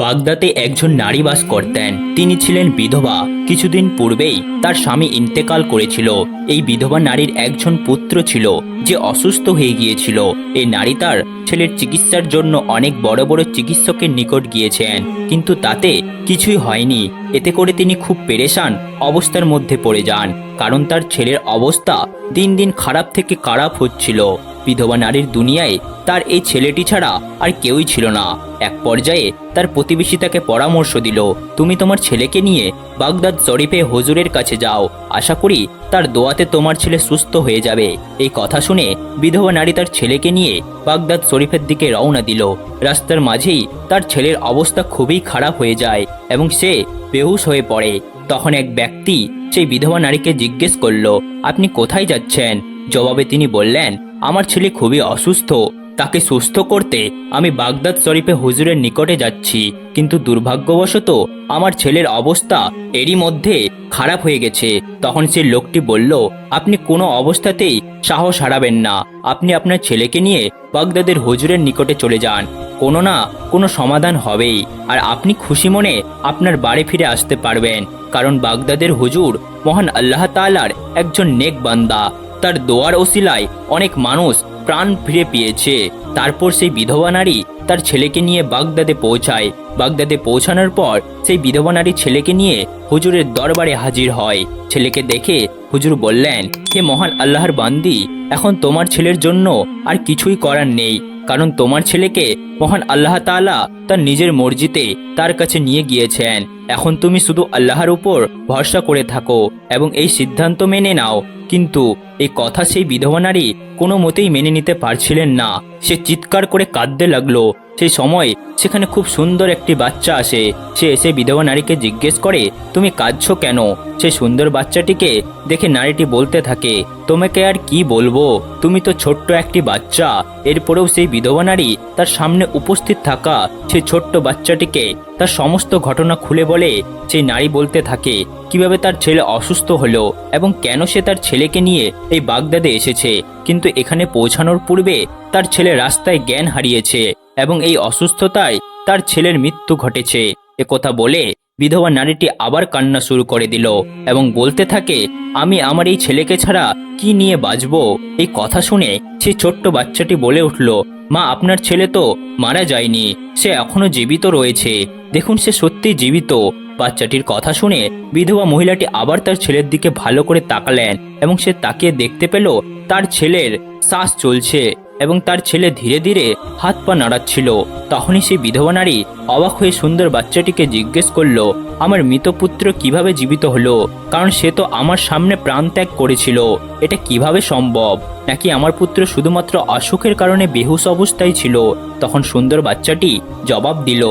বাগদাদে একজন নারী বাস করতেন। তিনি ছিলেন বিধবা। কিছুদিন পূর্বেই তার স্বামী ইন্তেকাল করেছিল। এই বিধবা নারীর একজন পুত্র ছিল যে অসুস্থ হয়ে গিয়েছিল। এই নারী তার ছেলের চিকিৎসার জন্য অনেক বড় বড় চিকিৎসকের নিকট গিয়েছেন, কিন্তু তাতে কিছুই হয়নি। এতে করে তিনি খুব পেরেশান অবস্থার মধ্যে পড়ে যান, কারণ তার ছেলের অবস্থা দিন দিন খারাপ থেকে খারাপ হচ্ছিল। বিধবা নারীর দুনিয়ায় তার এই ছেলেটি ছাড়া আর কেউই ছিল না। এক পর্যায়ে তার প্রতিবেশী তাকে পরামর্শ দিল, তুমি তোমার ছেলেকে নিয়ে বাগদাদ শরীফে হুজুরের কাছে যাও, আশা করি তার দোয়াতে তোমার ছেলে সুস্থ হয়ে যাবে। এই কথা শুনে বিধবা নারী তার ছেলেকে নিয়ে বাগদাদ শরীফের দিকে রওনা দিল। রাস্তার মাঝেই তার ছেলের অবস্থা খুবই খারাপ হয়ে যায় এবং সে বেহুশ হয়ে পড়ে। তখন এক ব্যক্তি সেই বিধবা নারীকে জিজ্ঞেস করলো, আপনি কোথায় যাচ্ছেন? জবাবে তিনি বললেন, আমার ছেলে খুবই অসুস্থ, তাকে সুস্থ করতে আমি বাগদাদ শরীফে হুজুরের নিকটে যাচ্ছি, কিন্তু দুর্ভাগ্যবশত আমার ছেলের অবস্থা এরই মধ্যে খারাপ হয়ে গেছে। তখন সেই লোকটি বলল, আপনি কোনো অবস্থাতেই সাহস হারাবেন না, আপনি আপনার ছেলেকে নিয়ে বাগদাদের হুজুরের নিকটে চলে যান, কোনো না কোনো সমাধান হবেই, আর আপনি খুশি মনে আপনার বাড়ি ফিরে আসতে পারবেন। কারণ বাগদাদের হুজুর মহান আল্লাহ তাআলার একজন নেক বান্দা, তার দোয়ার ওসিলায় অনেক মানুষ প্রাণ ফিরে পেয়েছে। তারপর সেই বিধবা নারী তার ছেলেকে নিয়ে বাগদাদে পৌঁছায়। বাগদাদে পৌঁছানোর পর সেই বিধবা নারী ছেলেকে নিয়ে হুজুরের দরবারে হাজির হয়। ছেলেকে দেখে হুজুর বললেন, হে মহান আল্লাহর বান্দি, এখন তোমার ছেলের জন্য আর কিছুই করার নেই, কারণ তোমার ছেলেকে মহান আল্লাহ তাআলা তার নিজের মর্জিতে তার কাছে নিয়ে গিয়েছেন। এখন তুমি শুধু আল্লাহর উপর ভরসা করে থাকো এবং এই সিদ্ধান্ত মেনে নাও। কিন্তু এই কথা সেই বিধবা নারী কোনো মতেই মেনে নিতে পারছিলেন না। সে চিৎকার করে কাঁদতে লাগলো। সেই সময় সেখানে খুব সুন্দর একটি বাচ্চা আসে। সে এসে বিধবা নারীকে জিজ্ঞেস করে, তুমি কাঁদছো কেন? সেই সুন্দর বাচ্চাটিকে দেখে নারীটি বলতে থাকে, তোমাকে আর কি বলবো, তুমি তো ছোট্ট একটি বাচ্চা। এরপরেও সেই বিধবা নারী তার সামনে উপস্থিত থাকা সেই ছোট্ট বাচ্চাটিকে তার সমস্ত ঘটনা খুলে বলে। সেই নারী বলতে থাকে কিভাবে তার ছেলে অসুস্থ হলো এবং কেন সে তার ছেলেকে নিয়ে এই বাগদাদে এসেছে, কিন্তু এখানে পৌঁছানোর পূর্বে তার ছেলে রাস্তায় জ্ঞান হারিয়েছে এবং এই অসুস্থতায় তার ছেলের মৃত্যু ঘটেছে। একথা বলে বিধবা নারীটি আবার কান্না শুরু করে দিল এবং বলতে থাকে, আমি আমার এই ছেলেকে ছাড়া কি নিয়ে বাঁচবো? এই কথা শুনে সেই ছোট্ট বাচ্চাটি বলে উঠল, মা, আপনার ছেলে তো মারা যায়নি, সে এখনো জীবিত রয়েছে, দেখুন সে সত্যিই জীবিত। বাচ্চাটির কথা শুনে বিধবা মহিলাটি আবার তার ছেলের দিকে ভালো করে তাকালেন এবং সে তাকিয়ে দেখতে পেল তার ছেলের শ্বাস চলছে এবং তার ছেলে ধীরে ধীরে হাত পা নাড়াচ্ছিল। তখনই সেই বিধবা নারী অবাক হয়ে সুন্দর বাচ্চাটিকে জিজ্ঞেস করলো, আমার মৃত পুত্র কিভাবে জীবিত হলো? কারণ সে তো আমার সামনে প্রাণ ত্যাগ করেছিল, এটা কিভাবে সম্ভব? নাকি আমার পুত্র শুধুমাত্র অসুখের কারণে বেহুশ অবস্থায় ছিল? তখন সুন্দর বাচ্চাটি জবাব দিল,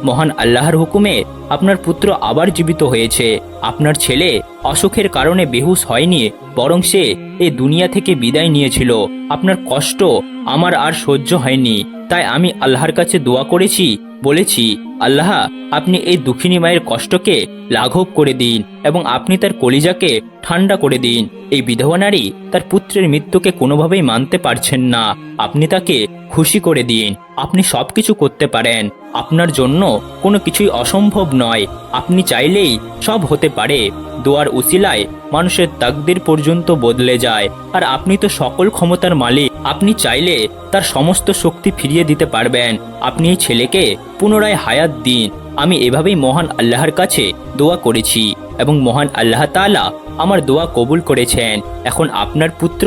মহান আল্লাহর হুকুমে আপনার পুত্র আবার জীবিত হয়েছে। আপনার ছেলে অসুখের কারণে বেহুশ হয়নি, বরং সে এই দুনিয়া থেকে বিদায় নিয়েছিল। আপনার কষ্ট আমার আর সহ্য হয়নি, তাই আমি আল্লাহর কাছে দোয়া করেছি, বলেছি, আল্লাহ, আপনি এই দুঃখিনী মায়ের কষ্টকে লাঘব করে দিন এবং আপনি তার কলিজাকে ঠান্ডা করে দিন। এই বিধবা নারী তার পুত্রের মৃত্যুকে কোনোভাবেই মানতে পারছেন না। আপনি তাকে খুশি করে দিন। আপনি সবকিছু করতে পারেন, আপনার জন্য কোনো কিছুই অসম্ভব নয়, আপনি চাইলেই সব হতে পারে। দোয়ার উসিলায় মানুষের তাকদির পর্যন্ত বদলে যায়, আর আপনি তো সকল ক্ষমতার মালিক, আপনি চাইলে তার সমস্ত শক্তি ফিরিয়ে দিতে পারবেন। আপনি এই ছেলেকে পুনরায় হায়াত দিন। আমি এভাবেই মহান আল্লাহর কাছে দোয়া করেছি এবং মহান আল্লাহ তাআলা আমার দোয়া কবুল করেছেন। এখন আপনার পুত্র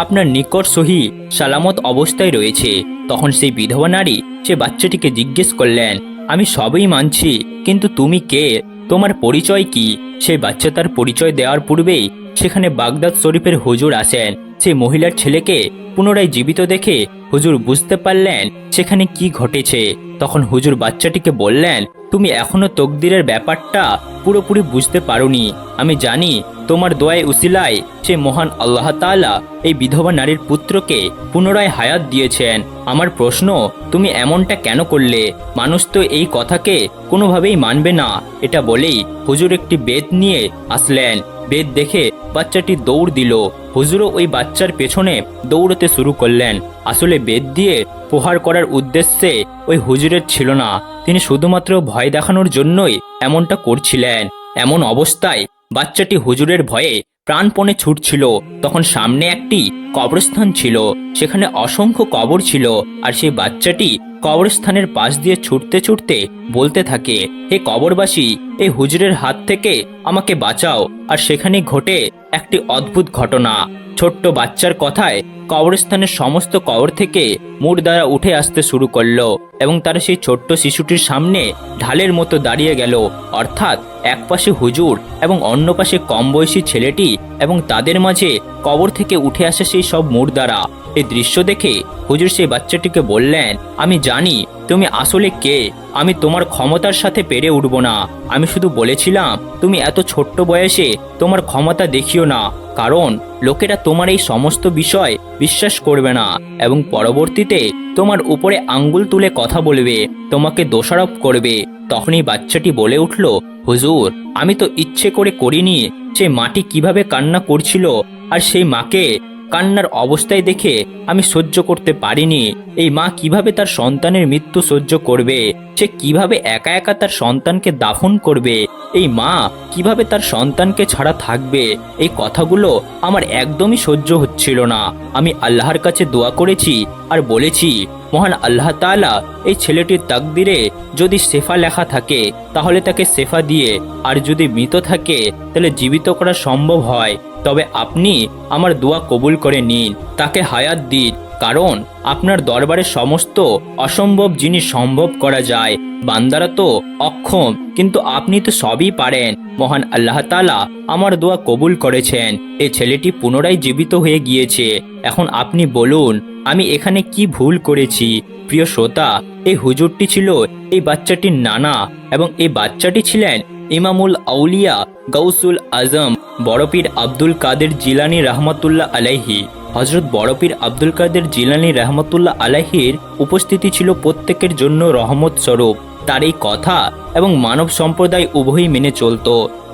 আপনার নিকট সহি সালামত অবস্থায় রয়েছে। তখন সেই বিধবা নারী সে বাচ্চাটিকে জিজ্ঞেস করলেন, আমি সবই মানছি, কিন্তু তুমি কে? তোমার পরিচয় কি? সেই বাচ্চা তার পরিচয় দেওয়ার পূর্বেই সেখানে বাগদাদ শরীফের হুজুর আসেন। সেই মহিলার ছেলেকে পুনরায় জীবিত দেখে হুজুর বুঝতে পারলেন সেখানে কি ঘটেছে। তখন হুজুর বাচ্চাটিকে বললেন, তুমি এখনো তকদিরের ব্যাপারটা পুরোপুরি বুঝতে পারোনি। আমি জানি তোমার দোয়ায় উসিলায় সে মহান আল্লাহ তাআলা এই বিধবা নারীর পুত্রকে পুনরায় হায়াত দিয়েছেন। আমার প্রশ্ন, তুমি এমনটা কেন করলে? মানুষ তো এই কথাকে কোনোভাবেই মানবে না। এটা বলেই হুজুর একটি বেত নিয়ে আসলেন। বেত দেখে বাচ্চাটি দৌড় দিল। হুজুরও ওই বাচ্চার পেছনে দৌড়তে শুরু করলেন। আসলে বেত দিয়ে প্রহার করার উদ্দেশ্যে ওই হুজুরের ছিল না, তিনি শুধুমাত্র ভয় দেখানোর জন্যই এমনটা করছিলেন। এমন অবস্থায় বাচ্চাটি হুজুরের ভয়ে প্রাণপণে ছুটছিল। তখন সামনে একটি কবরস্থান ছিল, সেখানে অসংখ্য কবর ছিল। আর সেই বাচ্চাটি কবরস্থানের পাশ দিয়ে ছুটতে ছুটতে বলতে থাকে, হে কবরবাসী, এই হুজুরের হাত থেকে আমাকে বাঁচাও। আর সেখানে ঘটে একটি অদ্ভুত ঘটনা। ছোট্ট বাচ্চার কথায় কবরস্থানের সমস্ত কবর থেকে মুর্দারা উঠে আসতে শুরু করলো এবং তারা সেই ছোট্ট শিশুটির সামনে ঢালের মতো দাঁড়িয়ে গেল। অর্থাৎ এক পাশে হুজুর এবং অন্য পাশে কম বয়সী ছেলেটি এবং তাদের মাঝে কবর থেকে উঠে আসে সেই সব মুর্দারা। এই দৃশ্য দেখে হুজুর সেই বাচ্চাটিকে বললেন, আমি জানি তুমি আসলে কে। আমি তোমার ক্ষমতার সাথে পেরে উঠব না। আমি শুধু বলেছিলাম তুমি এত ছোট্ট বয়সে তোমার ক্ষমতা দেখিও না, কারণ লোকেরা তোমার এই সমস্ত বিষয় বিশ্বাস করবে না এবং পরবর্তীতে তোমার উপরে আঙ্গুল তুলে কথা বলবে, তোমাকে দোষারোপ করবে। তখনই বাচ্চাটি বলে উঠল, হুজুর, আমি তো ইচ্ছে করে করিনি। সে মাটি কিভাবে কান্না করছিল আর সেই মাকে কান্নার অবস্থায় দেখে আমি সহ্য করতে পারিনি। এই মা কিভাবে তার সন্তানের মৃত্যু সহ্য করবে? সে কিভাবে একা একা তার সন্তানকে দাফন করবে? এই মা কিভাবে তার সন্তানকে ছাড়া থাকবে? এই কথাগুলো আমার একদমই সহ্য হচ্ছিল না। আমি আল্লাহর কাছে দোয়া করেছি আর বলেছি, মহান আল্লাহ তাআলা এই ছেলেটির তাকদিরে যদি শেফা লেখা থাকে তাহলে তাকে শেফা দিয়ে, আর যদি মৃত থাকে তাহলে জীবিত করা সম্ভব হয়, তবে আপনি আমার দোয়া কবুল করে নিন, তাকে হায়াত দিন, কারণ আপনার দরবারে সমস্ত অসম্ভব জিনিস সম্ভব করা যায়। বান্দারা তো অক্ষম, কিন্তু আপনি তো সবই পারেন। মহান আল্লাহ তাআলা আমার দোয়া কবুল করেছেন। এই ছেলেটি পুনরায় জীবিত হয়ে গিয়েছে। এখন আপনি বলুন, আমি এখানে কি ভুল করেছি? প্রিয় শ্রোতা, এই হুজুরটি ছিল এই বাচ্চাটির নানা এবং এই বাচ্চাটি ছিলেন ইমামুল আউলিয়া গাউসুল আজম বড় পীর আব্দুল কাদের জিলানী রহমতুল্লাহ আলাইহি। হযরত বড় পীর আব্দুল কাদের জিলানী রহমতুল্লাহ আলাইহির উপস্থিতি ছিল প্রত্যেকের জন্য রহমত স্বরূপ। তার এই কথা এবং মানব সম্প্রদায় উভয়ই মেনে চলত।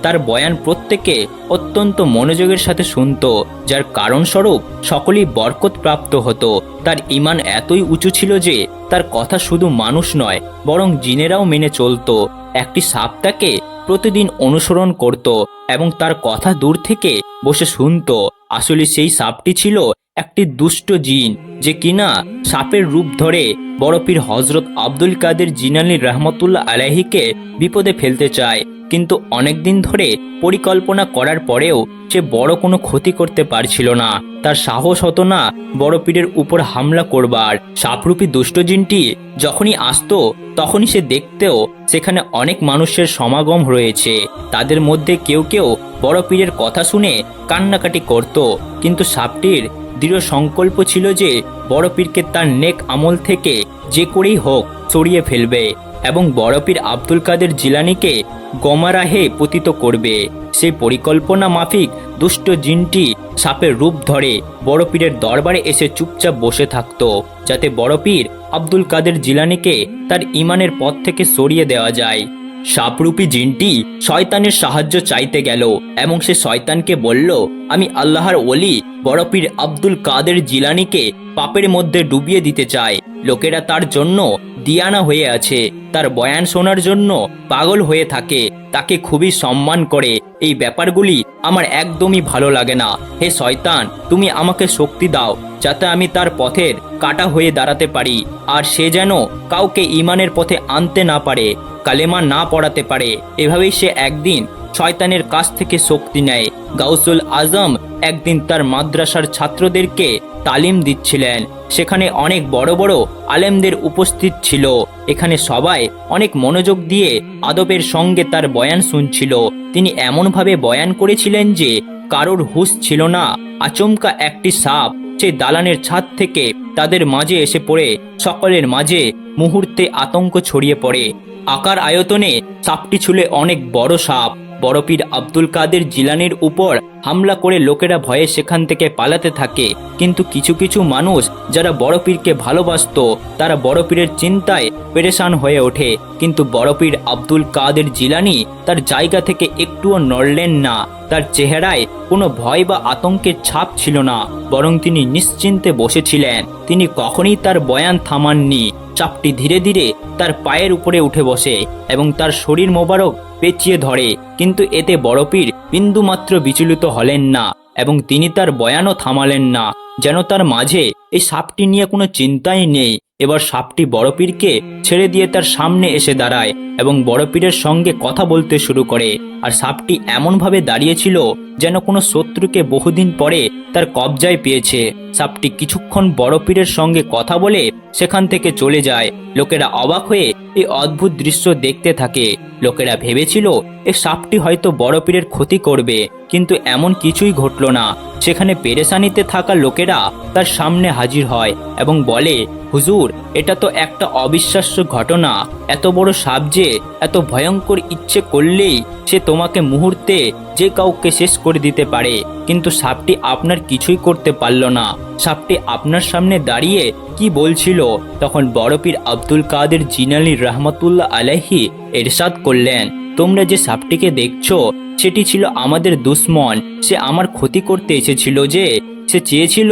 তার বয়ান প্রত্যেকে অত্যন্ত মনোযোগের সাথে শুনত, যার কারণস্বরূপ সকলেই বরকত প্রাপ্ত হতো। তার ঈমান এতই উঁচু ছিল যে তার কথা শুধু মানুষ নয় বরং জিনেরাও মেনে চলত। একটি সাপ তাকে প্রতিদিন অনুসরণ করত এবং তার কথা দূর থেকে বসে শুনত। আসলে সেই সাপটি ছিল একটি দুষ্ট জিন, যে কিনা সাপের রূপ ধরে বড় পীর হযরত আব্দুল কাদের জিলানী রহমতুল্লাহ আলাইহিকে বিপদে ফেলতে চায়। কিন্তু অনেকদিন ধরে পরিকল্পনা করার পরেও সে বড় কোনো ক্ষতি করতে পারছিল না। তার সাহস হতো না বড় পীরের উপর হামলা করবার। সাপরূপী দুষ্ট জিনটি যখনই আসতো তখনই সে দেখতেও সেখানে অনেক মানুষের সমাগম রয়েছে। তাদের মধ্যে কেউ কেউ বড় পীরের কথা শুনে কান্নাকাটি করত, কিন্তু সাপটির দৃঢ় সংকল্প ছিল যে বড় পীরকে তার নেক আমল থেকে যে করেই হোক সরিয়ে ফেলবে এবং বড় পীর আব্দুল কাদের জিলানীকে গমারাহে পতিত করবে। সেই পরিকল্পনা মাফিক দুষ্ট জিনটি সাপের রূপ ধরে বড় পীরের দরবারে এসে চুপচাপ বসে থাকত, যাতে বড় পীর আব্দুল কাদের জিলানীকে তার ঈমানের পথ থেকে সরিয়ে দেওয়া যায়। সাপরূপী জিনটি শয়তানের সাহায্য চাইতে গেল এবং সে শয়তানকে বলল, আমি আল্লাহর ওলি বড় পীর আব্দুল কাদের জিলানীকে পাপের মধ্যে ডুবিয়ে দিতে চাই। লোকেরা তার জন্য দিয়ানা হয়ে আছে, তার বয়ান শোনার জন্য পাগল হয়ে থাকে, তাকে খুবই সম্মান করে। এই ব্যাপারগুলি আমার একদমই ভালো লাগে না। হে শয়তান, তুমি আমাকে শক্তি দাও যাতে আমি তার পথের কাটা হয়ে দাঁড়াতে পারি, আর সে যেন কাউকে ঈমানের পথে আনতে না পারে, কালেমা না পড়াতে পারে। এভাবেই সে একদিন শয়তানের কাছ থেকে শক্তি নেয়। গাউসুল আজম একদিন তার মাদ্রাসার ছাত্রদেরকে তালিম দিচ্ছিলেন। সেখানে অনেক বড় বড় আলেমদের উপস্থিত ছিল। এখানে সবাই অনেক মনোযোগ দিয়ে আদবের সঙ্গে তার বয়ান শুনছিল। তিনি এমনভাবে বয়ান করেছিলেন যে কারোর হুঁশ ছিল না। আচমকা একটি সাপ সে দালানের ছাদ থেকে তাদের মাঝে এসে পড়ে সকলের মাঝে মুহূর্তে আতঙ্ক ছড়িয়ে পড়ে। আকার আয়তনে সাপটি ছিল অনেক বড় সাপ। বড় পীর আব্দুল কাদের জিলানীর উপর হামলা করে লোকেরা ভয়ে সেখান থেকে পালাতে থাকে। কিন্তু কিছু কিছু মানুষ যারা বড় পীরকে ভালোবাসতো তারা বড় পীরের চিন্তায় পেরেশান হয়ে ওঠে। কিন্তু বড় পীর আব্দুল কাদের জিলানী তার জায়গা থেকে একটুও নড়লেন না। তার চেহারায় কোনো ভয় বা আতঙ্কের ছাপ ছিল না, বরং তিনি নিশ্চিন্তে বসেছিলেন। তিনি কখনই তার বয়ান থামাননি। সাপটি ধীরে ধীরে তার পায়ের উপরে উঠে বসে এবং তার শরীর মোবারক পেঁচিয়ে ধরে, কিন্তু এতে বড় পীর বিন্দুমাত্র বিচলিত হলেন না এবং তিনি তার বয়ানও থামালেন না, যেন তার মাঝে এই সাপটি নিয়ে কোনো চিন্তাই নেই। এবার সাপটি বড় পীরকে ছেড়ে দিয়ে তার সামনে এসে দাঁড়ায় এবং বড় পীরের সঙ্গে কথা বলতে শুরু করে। আর সাপটি এমনভাবে দাঁড়িয়েছিল যেন কোনো শত্রুকে বহুদিন পরে তার কবজায় পেয়েছে। সাপটি কিছুক্ষণ বড় পীরের সঙ্গে কথা বলে সেখান থেকে চলে যায়। লোকেরা অবাক হয়ে এই অদ্ভুত দৃশ্য দেখতে থাকে। লোকেরা ভেবেছিল এই সাপটি হয়তো বড় পীরের ক্ষতি করবে, কিন্তু এমন কিছুই ঘটল না। সেখানে পেরেশানিতে থাকা লোকেরা তার সামনে হাজির হয় এবং বলে, হুজুর, এটা তো একটা অবিশ্বাস্য ঘটনা। এত বড় সাপ যে এত ভয়ঙ্কর, ইচ্ছে করলেই সে তোমাকে মুহূর্তে যে কাউকে শেষ করে দিতে পারে, কিন্তু সাপটি আপনার কিছুই করতে পারল না। সাপটি আপনার সামনে দাঁড়িয়ে কি বলছিল? তখন বড় পীর আব্দুল কাদের জিলানী রহমতুল্লাহ আলাইহি ইরশাদ করলেন, তোমরা যে সাপটিকে দেখছো সেটি ছিল আমাদের দুশ্মন। সে আমার ক্ষতি করতে এসেছিল, যে সে চেয়েছিল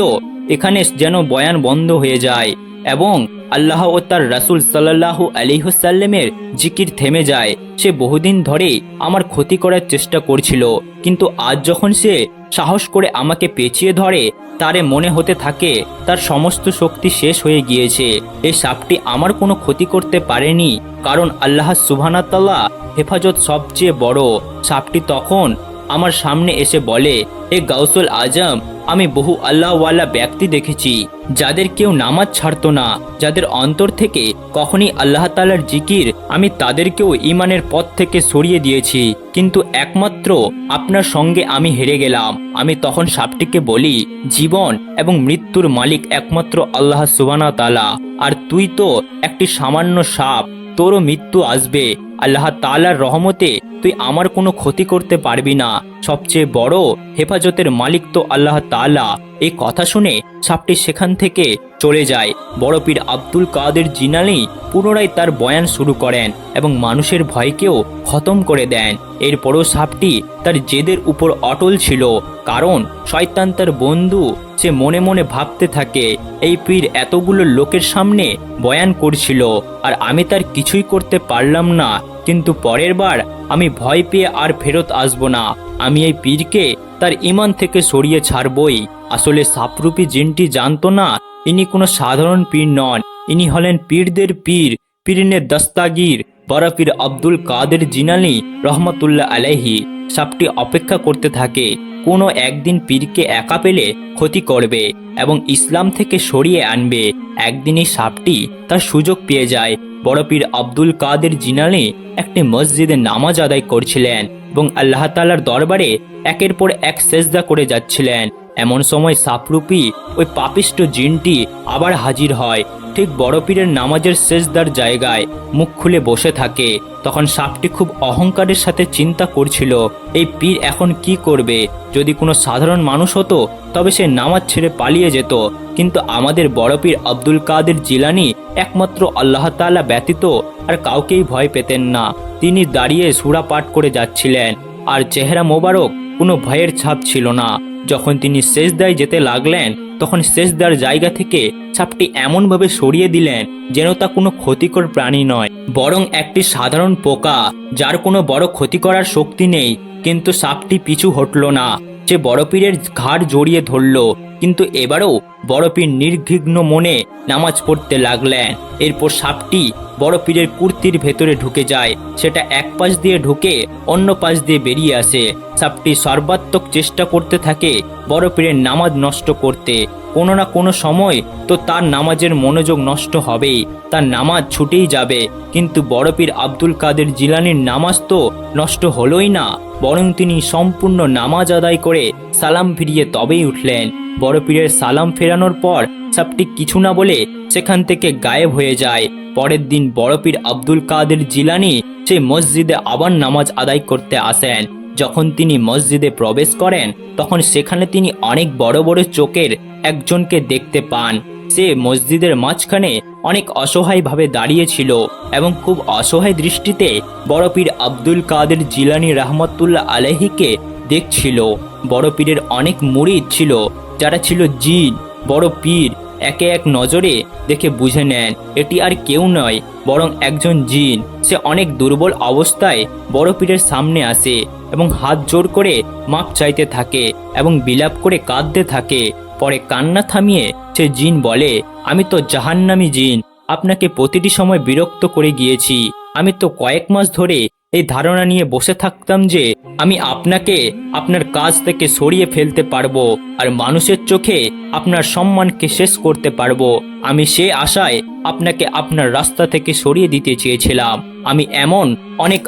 এখানে যেন বয়ান বন্ধ হয়ে যায় এবং আল্লাহ ও তার রাসূল সাল্লাল্লাহু আলাইহি ওয়াসাল্লামের জিকির থেমে যায়। সে বহুদিন ধরে আমার ক্ষতি করার চেষ্টা করছিল, কিন্তু আজ যখন সে সাহস করে আমাকে পেঁচিয়ে ধরে, তারে মনে হতে থাকে তার সমস্ত শক্তি শেষ হয়ে গিয়েছে। এই সাপটি আমার কোনো ক্ষতি করতে পারেনি, কারণ আল্লাহ সুবহানাহু ওয়া তাআলা হেফাজত সবচেয়ে বড়। সাপটি তখন আমার সামনে এসে বলে, এ গাউসুল আজম, আমি বহু আল্লাহওয়ালা ব্যক্তি দেখেছি যাদের কেউ নামাজ ছাড়তো না, যাদের অন্তর থেকে কখনই আল্লাহ তাআলার জিকির, আমি তাদেরকেও ঈমানের পথ থেকে সরিয়ে দিয়েছি, কিন্তু একমাত্র আপনার সঙ্গে আমি হেরে গেলাম। আমি তখন সাপটিকে বলি, জীবন এবং মৃত্যুর মালিক একমাত্র আল্লাহ সুবহানাহু ওয়া তাআলা, আর তুই তো একটি সামান্য সাপ, তোরও মৃত্যু আসবে। আল্লাহ তাআলার রহমতে তুই আমার কোনো ক্ষতি করতে পারবি না। সবচেয়ে বড় হেফাজতের মালিক তো আল্লাহ তাআলা। এই কথা শুনে সাপটি সেখান থেকে চলে যায়। বড় পীর আব্দুল কাদের জিলানী পুনরায় তার বয়ান শুরু করেন এবং মানুষের ভয়কেও খতম করে দেন। এরপরও সাপটি তার জেদের উপর অটল ছিল, কারণ শয়তান তার বন্ধু। সে মনে মনে ভাবতে থাকে, এই পীর এতগুলো লোকের সামনে বয়ান করছিল আর আমি তার কিছুই করতে পারলাম না, কিন্তু পরের বার আমি ভয় পেয়ে আর ফেরত আসবো না। আমি এই পীরকে তার ঈমান থেকে সরিয়ে ছাড়বই। আসলে সাপরূপী জিনটি জানতো না ইনি কোনো সাধারণ পীর নন, ইনি হলেন পীরদের পীর, পীরিনে দস্তাগীর বড় পীর আব্দুল কাদের জিলানী রহমতুল্লাহ আলাইহি। সাপটি অপেক্ষা করতে থাকে কোনো একদিন পীরকে একা পেলে ক্ষতি করবে এবং ইসলাম থেকে সরিয়ে আনবে। একদিনই সাপটি তার সুযোগ পেয়ে যায়। বড় পীর আব্দুল কাদের জিলানী একটি মসজিদে নামাজ আদায় করছিলেন এবং আল্লাহ তাআলার দরবারে একের পর এক সেজদা করে যাচ্ছিলেন। এমন সময় সাপরূপী ওই পাপিষ্ট জিনটি আবার হাজির হয়, ঠিক বড় পীরের নামাজের সেজদার জায়গায় মুখ খুলে বসে থাকে। তখন সাপটি খুব অহংকারের সাথে চিন্তা করছিল, এই পীর এখন কি করবে? যদি কোনো সাধারণ মানুষ হতো তবে সে নামাজ ছেড়ে পালিয়ে যেত, কিন্তু আমাদের বড় পীর আব্দুল কাদের জিলানী একমাত্র আল্লাহ তাআলা ব্যতীত আর কাউকেই ভয় পেতেন না। তিনি দাঁড়িয়ে সূরা পাঠ করে যাচ্ছিলেন আর চেহারা মোবারক কোনো ভয়ের ছাপ ছিল না। যখন তিনি সেজদায় যেতে লাগলেন, তখন সেজদার জায়গা থেকে সাপটি এমনভাবে সরিয়ে দিলেন যেন তা কোনো ক্ষতিকর প্রাণী নয়, বরং একটি সাধারণ পোকা যার কোনো বড় ক্ষতি করার শক্তি নেই। কিন্তু সাপটি পিছু হটল না, সে বড় পীরের ঘাড় জড়িয়ে ধরল। কিন্তু এবারও বড় পীর নির্বিঘ্ন মনে নামাজ পড়তে লাগলেন। এরপর সাপটি বড় পীরের কুর্তির ভেতরে ঢুকে যায়। সেটা এক পাশ দিয়ে ঢুকে অন্য পাশ দিয়ে বেরিয়ে আসে। সাপটি সর্বাত্মক চেষ্টা করতে থাকে বড় পীরের নামাজ নষ্ট করতে। কোনো না কোনো সময় তো তার নামাজের মনোযোগ নষ্ট হবেই, তার নামাজ ছুটেই যাবে। কিন্তু বড় পীর আব্দুল কাদের জিলানীর নামাজ তো নষ্ট হলোই না, বরং তিনি সম্পূর্ণ নামাজ আদায় করে সালাম ফিরিয়ে তবেই উঠলেন। বড় পীরের সালাম ফেরানোর পর সাপটি কিছু না বলে সেখান থেকে গায়েব হয়ে যায়। পরের দিন বড় পীর আব্দুল কাদের জিলানী সেই মসজিদে আবার নামাজ আদায় করতে আসেন। যখন তিনি মসজিদে প্রবেশ করেন, তখন সেখানে তিনি অনেক বড় বড় চোখের একজনকে দেখতে পান। সে মসজিদের মাঝখানে অনেক অসহায়ভাবে দাঁড়িয়েছিল এবং খুব অসহায় দৃষ্টিতে বড় পীর আব্দুল কাদের জিলানী রহমতুল্লাহ আলাইহিকে দেখছিল। বড় পীরের অনেক মুরিদ ছিল যারা ছিল জিন, বড় পীর একে এক নজরে দেখে বুঝে নেন এটি আর কেউ নয় বরং একজন জিন। সে অনেক দুর্বল অবস্থায় বড় পীরের সামনে আসে এবং হাত জোর করে মাপ চাইতে থাকে এবং বিলাপ করে কাঁদতে থাকে। পরে কান্না থামিয়ে সে জিন বলে, আমি তো জাহান্নামী জিন, আপনাকে প্রতিটি সময় বিরক্ত করে গিয়েছি। আমি তো কয়েক মাস ধরে এই ধারণা নিয়ে বসে থাকতাম যে আমি আপনাকে আপনার কাজ থেকে সরিয়ে ফেলতে পারবো আর মানুষের চোখে আপনার সম্মানকে শেষ করতে পারবো। আমি সে আশায় আপনাকে আপনার রাস্তা থেকে সরিয়ে দিতে চেয়েছিলাম। আমি এমন অনেক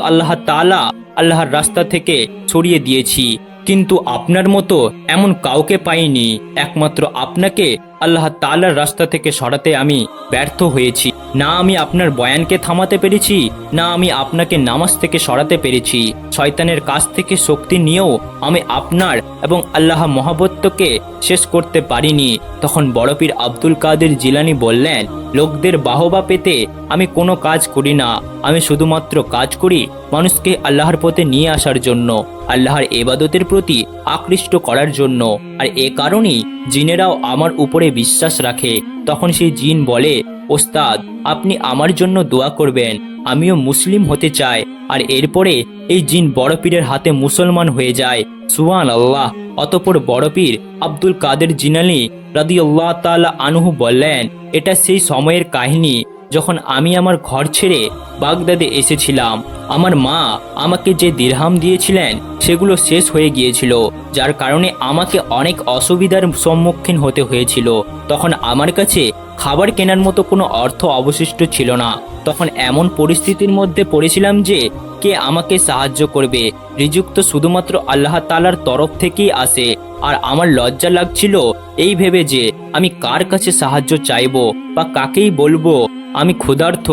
আল্লাহর রাস্তা থেকে সরিয়ে দিয়েছি, কিন্তু আপনার মতো এমন কাউকে পাইনি। একমাত্র আপনাকে আল্লাহ তাআলার রাস্তা থেকে সরাতে আমি ব্যর্থ হয়েছি। না আমি আপনার বয়ানকে থামাতে পেরেছি, না আমি আপনাকে নামাজ থেকে সরাতে পেরেছি। শয়তানের কাছ থেকে শক্তি নিয়েও আমি আপনার এবং আল্লাহ মহাবত্তকে শেষ করতে পারিনি। তখন বড় পীর আব্দুল কাদের জিলানী বললেন, লোকদের বাহবা পেতে আমি কোনো কাজ করি না। আমি শুধুমাত্র কাজ করি মানুষকে আল্লাহর পথে নিয়ে আসার জন্য, আল্লাহর ইবাদতের প্রতি আকৃষ্ট করার জন্য। আর এ কারণেই জিনেরাও আমার উপরে বিশ্বাস রাখে। তখন সেই জিন বলে, ওস্তাদ আপনি আমার জন্য দোয়া করবেন, আমিও মুসলিম হতে চাই। আর এরপরে এই জিন বড় পীরের হাতে মুসলমান হয়ে যায়। সুবহানাল্লাহ। অতঃপর বড় পীর আব্দুল কাদের জিলানী রাদিয়াল্লাহু তাআলা আনহু বললেন, এটা সেই সময়ের কাহিনী যখন আমি আমার ঘর ছেড়ে বাগদাদে এসেছিলাম। আমার মা আমাকে যে দিরহাম দিয়েছিলেন সেগুলো শেষ হয়ে গিয়েছিল, যার কারণে আমাকে অনেক অসুবিধার সম্মুখীন হতে হয়েছিল। তখন আমার কাছে খাবার কেনার মতো কোনো অর্থ অবশিষ্ট ছিল না। তখন এমন পরিস্থিতির মধ্যে পড়েছিলাম যে কে আমাকে সাহায্য করবে। রিজিক তো শুধুমাত্র আল্লাহ তাআলার তরফ থেকেই আসে। আর আমার লজ্জা লাগছিল এই ভেবে যে আমি কার কাছে সাহায্য চাইবো বা কাকেই বলবো। আমি ক্ষুধার্ত।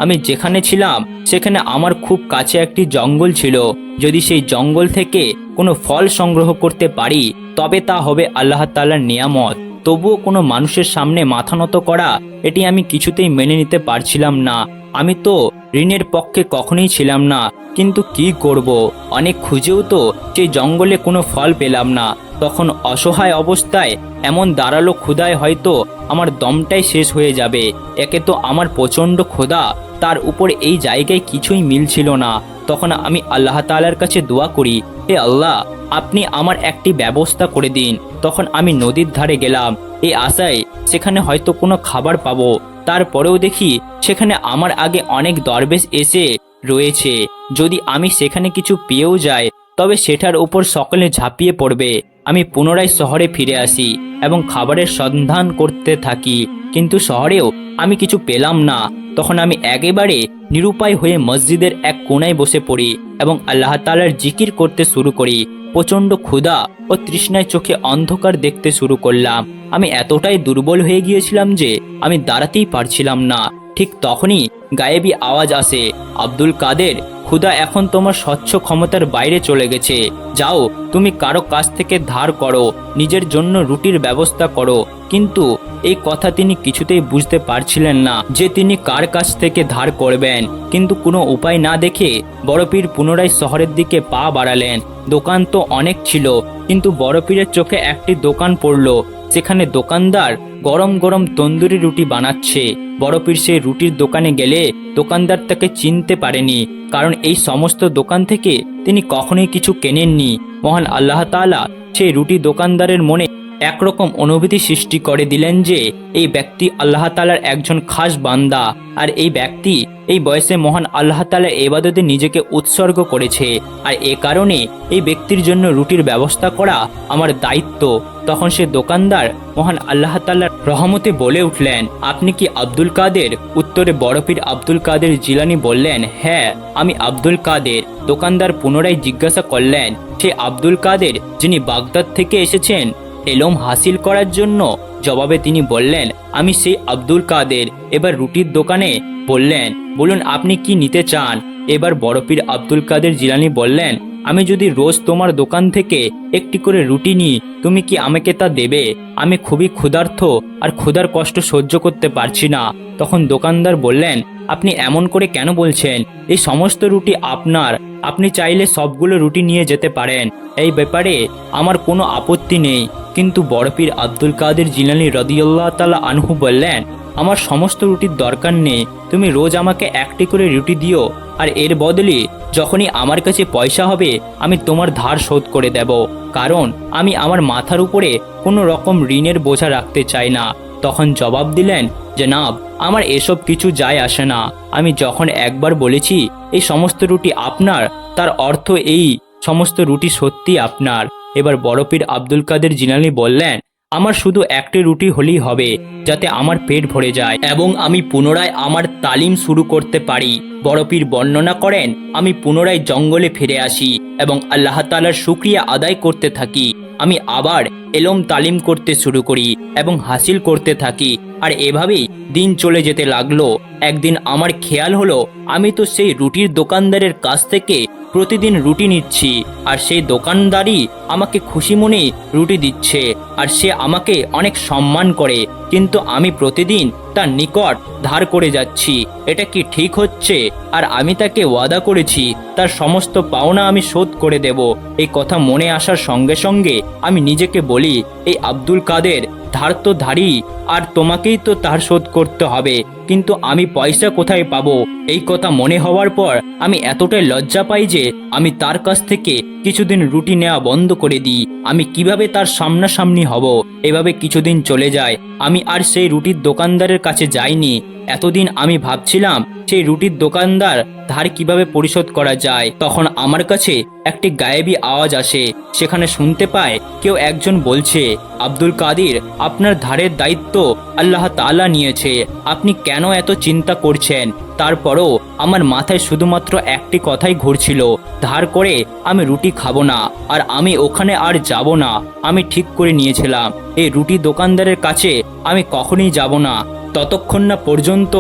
আমি যেখানে ছিলাম সেখানে আমার খুব কাছে একটি জঙ্গল ছিল। যদি সেই জঙ্গল থেকে কোনো ফল সংগ্রহ করতে পারি তবে তা হবে আল্লাহ তাআলার নিয়ামত। তবুও কোনো মানুষের সামনে মাথা নত করা এটি আমি কিছুতেই মেনে নিতে পারছিলাম না। আমি তো ঋণের পক্ষে কখনোই ছিলাম না, কিন্তু কি করব, অনেক খুঁজেও তো সেই জঙ্গলে কোনো ফল পেলাম না। তখন অসহায় অবস্থায় এমন দাঁড়ালো ক্ষুধায় হয়তো আমার দমটাই শেষ হয়ে যাবে। একে তো আমার প্রচণ্ড ক্ষুধা, তার উপর এই জায়গায় কিছুই মিলছিল না। তখন আমি আল্লাহ তাআলার কাছে দোয়া করি, হে আল্লাহ আপনি আমার একটি ব্যবস্থা করে দিন। তখন আমি নদীর ধারে গেলাম এই আশায় সেখানে হয়তো কোনো খাবার পাবো। তারপরেও দেখি সেখানে আমার আগে অনেক দরবেশ এসে রয়েছে। যদি আমি সেখানে কিছু পেয়েও যাই তবে সেটার উপর সকলে ঝাঁপিয়ে পড়বে। আমি পুনরায় শহরে ফিরে আসি এবং খাবারের সন্ধান করতে থাকি, কিন্তু শহরেও আমি কিছু পেলাম না। তখন আমি একেবারে নিরুপায় হয়ে মসজিদের এক কোণায় বসে পড়ি এবং আল্লাহ তাআলার জিকির করতে শুরু করি। প্রচণ্ড ক্ষুধা ও তৃষ্ণায় চোখে অন্ধকার দেখতে শুরু করলাম। আমি এতটাই দুর্বল হয়ে গিয়েছিলাম যে আমি দাঁড়াতেই পারছিলাম না। ঠিক তখনই গায়েবী আওয়াজ আসে, আব্দুল কাদের, ক্ষুধা এখন তোমার স্বচ্ছ ক্ষমতার বাইরে চলে গেছে। যাও তুমি কারো কাছ থেকে ধার করো, নিজের জন্য রুটির ব্যবস্থা করো। কিন্তু এই কথা তিনি কিছুতেই বুঝতে পারছিলেন না যে তিনি কার কাছ থেকে ধার করবেন। কিন্তু কোনো উপায় না দেখে বড় পীর পুনরায় শহরের দিকে পা বাড়ালেন। দোকান তো অনেক ছিল, কিন্তু বড় পীরের চোখে একটি দোকান পড়ল। সেখানে দোকানদার গরম গরম তন্দুরি রুটি বানাচ্ছে। বড় পীর সেই রুটির দোকানে গেলে দোকানদার তাকে চিনতে পারেনি, কারণ এই সমস্ত দোকান থেকে তিনি কখনোই কিছু কেনেননি। মহান আল্লাহ তাআলা সেই রুটি দোকানদারের মনে একরকম অনুভূতি সৃষ্টি করে দিলেন যে এই ব্যক্তি আল্লাহ তাআলার একজন খাস বান্দা, আর এই ব্যক্তি এই বয়সে মহান আল্লাহ তাআলার ইবাদতে নিজেকে উৎসর্গ করেছে, আর এ কারণে এই ব্যক্তির জন্য রুটির ব্যবস্থা করা আমার দায়িত্ব। তখন সে দোকানদার মহান আল্লাহ তাআলার রহমতে বলে উঠলেন, আপনি কি আব্দুল কাদের? উত্তরে বড় পীর আব্দুল কাদের জিলানী বললেন, হ্যাঁ আমি আব্দুল কাদের। দোকানদার পুনরায় জিজ্ঞাসা করলেন, সে আব্দুল কাদের যিনি বাগদাদ থেকে এসেছেন এলম হাসিল করার জন্য? জবাবে তিনি বললেন, আমি সেই আব্দুল কাদের। এবার রুটির দোকানে বললেন, বলুন আপনি কি নিতে চান? এবার বড় পীর আব্দুল কাদের জিলানী বললেন, আমি যদি রোজ তোমার দোকান থেকে একটি করে রুটি নিই তুমি কি আমাকে তা দেবে? আমি খুবই ক্ষুধার্ত আর ক্ষুধার কষ্ট সহ্য করতে পারছি না। তখন দোকানদার বললেন, আপনি এমন করে কেন বলছেন? এই সমস্ত রুটি আপনার, আপনি চাইলে সবগুলো রুটি নিয়ে যেতে পারেন, এই ব্যাপারে আমার কোনো আপত্তি নেই। কিন্তু বড় পীর আব্দুল কাদের জিলানী রাদিয়াল্লাহু তাআলা আনহু বললেন, আমার সমস্ত রুটির দরকার নেই, তুমি রোজ আমাকে একটি করে রুটি দিও, আর এর বদলে যখনই আমার কাছে পয়সা হবে আমি তোমার ধার শোধ করে দেব, কারণ আমি আমার মাথার উপরে কোনো রকম ঋণের বোঝা রাখতে চাই না। তখন জবাব দিলেন, জনাব, আমার এসব কিছু যায় আসে না। আমি যখন একবার বলেছি এই সমস্ত রুটি আপনার, তার অর্থ এই সমস্ত রুটি সত্যি আপনার। এবার বড় পীর আব্দুল কাদের জিলানী বললেন, আমার শুধু একটি রুটি হলেই হবে, যাতে আমার পেট ভরে যায় এবং আমি পুনরায় আমার তালিম শুরু করতে পারি। বড় পীর বর্ণনা করেন, আমি পুনরায় জঙ্গলে ফিরে আসি এবং আল্লাহ তাআলার শুকরিয়া আদায় করতে থাকি। আমি আবার এলম তালিম করতে শুরু করি এবং হাসিল করতে থাকি, আর এভাবেই দিন চলে যেতে লাগলো। একদিন আমার খেয়াল হলো আমি তো সেই রুটির দোকানদারের কাছ থেকে প্রতিদিন রুটি নিচ্ছি, আর সেই দোকানদারই আমাকে খুশি মনে রুটি দিচ্ছে, আর সে আমাকে অনেক সম্মান করে, কিন্তু আমি প্রতিদিন তার নিকট ধার করে যাচ্ছি। এটা কি ঠিক হচ্ছে? আর আমি তাকে ওয়াদা করেছি তার সমস্ত পাওনা আমি শোধ করে দেব। এই কথা মনে আসার সঙ্গে সঙ্গে আমি নিজেকে বলি, এই আব্দুল কাদের ধার তো ধারি, আর তোমাকেই তো ধার শোধ করতে হবে, কিন্তু আমি পয়সা কোথায় পাবো? এই কথা মনে হওয়ার পর আমি এতটাই লজ্জা পাই যে আমি তার কাছ থেকে কিছুদিন রুটি নেওয়া বন্ধ করে দিই। আমি কিভাবে তার সামনাসামনি হব? এভাবে কিছুদিন চলে যায়, আমি আর সেই রুটির দোকানদারের কাছে যাইনি। এতদিন আমি ভাবছিলাম সেই রুটির দোকানদার ধার কিভাবে পরিশোধ করা যায়। তখন আমার কাছে একটি গায়েবী আওয়াজ আসে। সেখানে শুনতে পায় কেউ একজন বলছে, আব্দুল কাদের, আপনার ধারের দায়িত্ব আল্লাহ তাআলা নিয়েছে, আপনি কেন এত চিন্তা করছেন? তারপরও আমার মাথায় শুধুমাত্র একটি কথাই ঘুরছিল, ধার করে আমি রুটি খাবো না, আর আমি ওখানে আর যাব না। আমি ঠিক করে নিয়েছিলাম এই রুটি দোকানদারের কাছে আমি কখনোই যাব না, ততক্ষণ না পর্যন্ত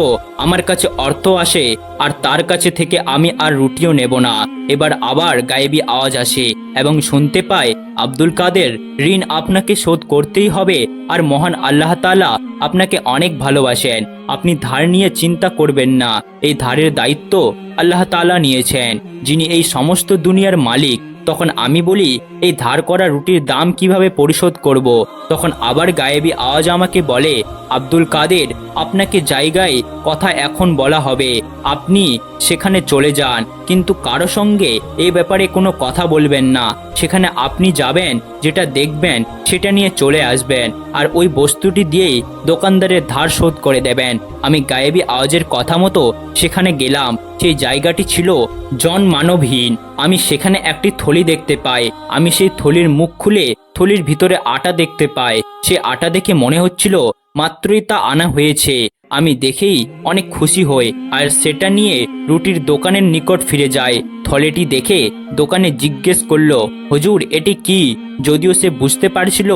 আমার কাছে অর্থ আসে, আর তার কাছে থেকে আমি আর রুটিও নেব না। এবার আবার গায়েবী আওয়াজ আসে এবং শুনতে পায়, আব্দুল কাদের, ঋণ আপনাকে শোধ করতেই হবে, আর মহান আল্লাহ তাআলা আপনাকে অনেক ভালোবাসেন। আপনি ধার নিয়ে চিন্তা করবেন না, এই ধারের দায়িত্ব আল্লাহ তাআলা নিয়েছেন, যিনি এই সমস্ত দুনিয়ার মালিক। তখন আমি বলি, এই ধার করা রুটির দাম কিভাবে পরিশোধ করব? তখন আবার গায়েবী আওয়াজ আমাকে বলে, আব্দুল কাদের, আপনাকে জায়গায় কথা এখন বলা হবে, আপনি সেখানে চলে যান, কিন্তু কারো সঙ্গে এই ব্যাপারে কোনো কথা বলবেন না। সেখানে আপনি যাবেন, যেটা দেখবেন সেটা নিয়ে চলে আসবেন, আর ওই বস্তুটি দিয়েই দোকানদারের ধার শোধ করে দেবেন। আমি গায়েবী আওয়াজের কথা মতো সেখানে গেলাম। সেই জায়গাটি ছিল জনমানবহীন। আমি সেখানে একটি থলি দেখতে পাই। আমি সেই থলির মুখ খুলে থলির ভিতরে আটা দেখতে পাই। সে আটা দেখে মনে হচ্ছিল মাত্রই তা আনা হয়েছে। আমি দেখেই অনেক খুশি হই, আর সেটা নিয়ে রুটির দোকানের নিকট ফিরে যায়। থলেটি দেখে দোকানে জিজ্ঞেস করলো, হুজুর, এটি কি? যদিও সে বুঝতে পারছিল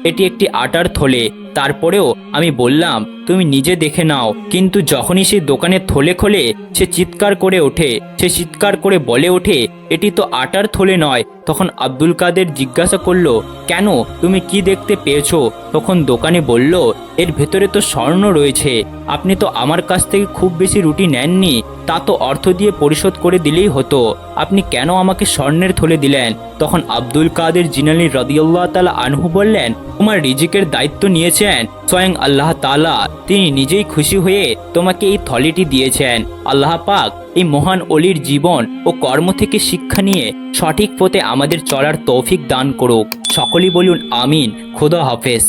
এটি একটি আটার থলে, তারপরেও আমি বললাম, তুমি নিজে দেখে নাও। কিন্তু যখনই সে দোকানের থলে খোলে সে চিৎকার করে ওঠে। সে চিৎকার করে বলে ওঠে, এটি তো আটার থলে নয়। তখন আব্দুল কাদের জিজ্ঞাসা করলো, কেন, তুমি কি দেখতে পেয়েছো? তখন দোকানে বলল, এর ভেতরে তো স্বর্ণ রয়েছে। আপনি তো আমার কাছ থেকে খুব বেশি রুটি নেননি, তা তো অর্থ দিয়ে পরিশোধ করে দিলেই হতো। আপনি কেন আমাকে স্বর্ণের থলে দিলেন? তখন আব্দুল কাদের জিলানী রাদিয়াল্লাহু তাআলা আনহু বললেন, তোমার রিজিকের দায়িত্ব নিয়েছেন স্বয়ং আল্লাহ তাআলা। তিনি নিজেই খুশি হয়ে তোমাকে এই থলেটি দিয়েছেন। আল্লাহ পাক এই মহান অলির জীবন ও কর্ম থেকে শিক্ষা নিয়ে সঠিক পথে আমাদের চলার তৌফিক দান করুক। সকলেই বলুন আমিন। খোদা হাফেজ।